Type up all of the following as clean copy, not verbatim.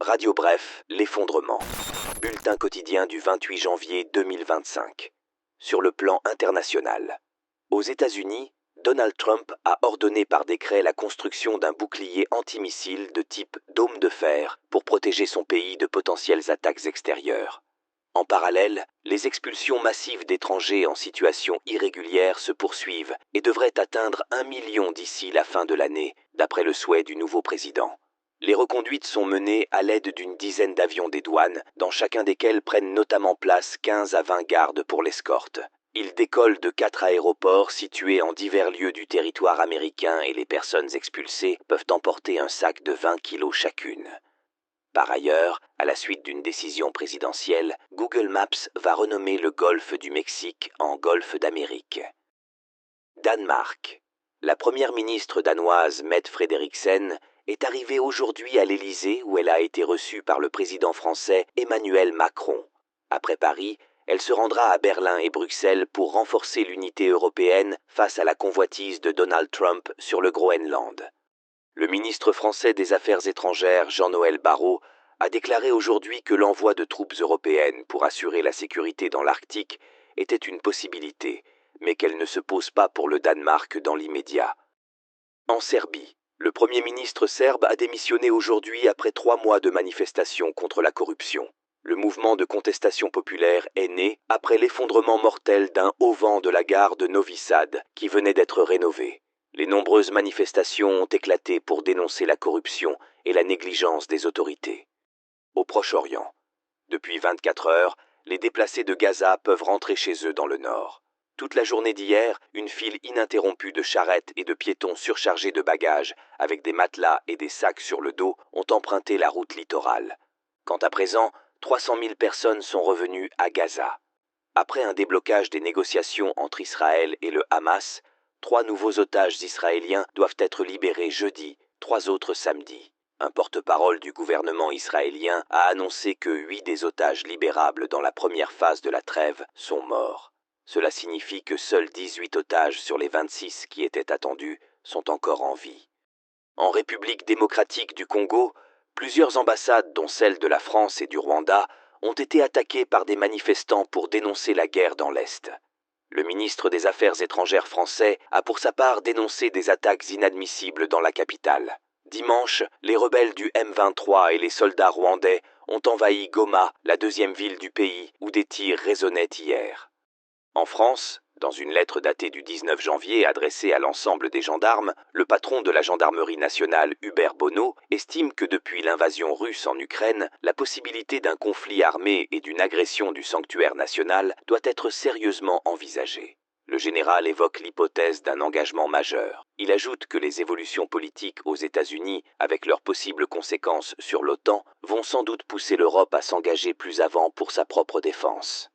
Radio Bref, l'effondrement. Bulletin quotidien du 28 janvier 2025. Sur le plan international. Aux États-Unis, Donald Trump a ordonné par décret la construction d'un bouclier antimissile de type dôme de fer pour protéger son pays de potentielles attaques extérieures. En parallèle, les expulsions massives d'étrangers en situation irrégulière se poursuivent et devraient atteindre 1 million d'ici la fin de l'année, d'après le souhait du nouveau président. Les reconduites sont menées à l'aide d'une dizaine d'avions des douanes, dans chacun desquels prennent notamment place 15 à 20 gardes pour l'escorte. Ils décollent de 4 aéroports situés en divers lieux du territoire américain et les personnes expulsées peuvent emporter un sac de 20 kilos chacune. Par ailleurs, à la suite d'une décision présidentielle, Google Maps va renommer le golfe du Mexique en golfe d'Amérique. Danemark. La première ministre danoise Mette Frederiksen est arrivée aujourd'hui à l'Élysée où elle a été reçue par le président français Emmanuel Macron. Après Paris, elle se rendra à Berlin et Bruxelles pour renforcer l'unité européenne face à la convoitise de Donald Trump sur le Groenland. Le ministre français des Affaires étrangères, Jean-Noël Barrot, a déclaré aujourd'hui que l'envoi de troupes européennes pour assurer la sécurité dans l'Arctique était une possibilité, mais qu'elle ne se pose pas pour le Danemark dans l'immédiat. En Serbie, le Premier ministre serbe a démissionné aujourd'hui après 3 mois de manifestations contre la corruption. Le mouvement de contestation populaire est né après l'effondrement mortel d'un auvent de la gare de Novi Sad qui venait d'être rénové. Les nombreuses manifestations ont éclaté pour dénoncer la corruption et la négligence des autorités. Au Proche-Orient, depuis 24 heures, les déplacés de Gaza peuvent rentrer chez eux dans le nord. Toute la journée d'hier, une file ininterrompue de charrettes et de piétons surchargés de bagages, avec des matelas et des sacs sur le dos, ont emprunté la route littorale. Quant à présent, 300 000 personnes sont revenues à Gaza. Après un déblocage des négociations entre Israël et le Hamas, 3 nouveaux otages israéliens doivent être libérés jeudi, 3 autres samedi. Un porte-parole du gouvernement israélien a annoncé que 8 des otages libérables dans la première phase de la trêve sont morts. Cela signifie que seuls 18 otages sur les 26 qui étaient attendus sont encore en vie. En République démocratique du Congo, plusieurs ambassades, dont celle de la France et du Rwanda, ont été attaquées par des manifestants pour dénoncer la guerre dans l'Est. Le ministre des Affaires étrangères français a pour sa part dénoncé des attaques inadmissibles dans la capitale. Dimanche, les rebelles du M23 et les soldats rwandais ont envahi Goma, la deuxième ville du pays, où des tirs résonnaient hier. En France, dans une lettre datée du 19 janvier adressée à l'ensemble des gendarmes, le patron de la gendarmerie nationale, Hubert Bonneau, estime que depuis l'invasion russe en Ukraine, la possibilité d'un conflit armé et d'une agression du sanctuaire national doit être sérieusement envisagée. Le général évoque l'hypothèse d'un engagement majeur. Il ajoute que les évolutions politiques aux États-Unis, avec leurs possibles conséquences sur l'OTAN, vont sans doute pousser l'Europe à s'engager plus avant pour sa propre défense.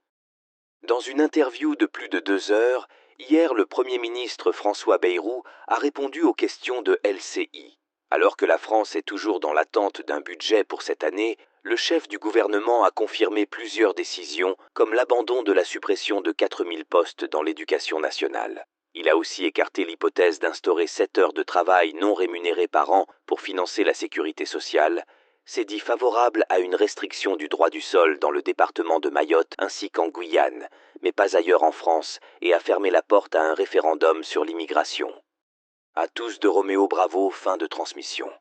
Dans une interview de plus de 2 heures, hier le Premier ministre François Bayrou a répondu aux questions de LCI. Alors que la France est toujours dans l'attente d'un budget pour cette année, le chef du gouvernement a confirmé plusieurs décisions, comme l'abandon de la suppression de 4000 postes dans l'éducation nationale. Il a aussi écarté l'hypothèse d'instaurer 7 heures de travail non rémunérées par an pour financer la sécurité sociale. S'est dit favorable à une restriction du droit du sol dans le département de Mayotte ainsi qu'en Guyane, mais pas ailleurs en France, et a fermé la porte à un référendum sur l'immigration. À tous de Roméo Bravo, fin de transmission.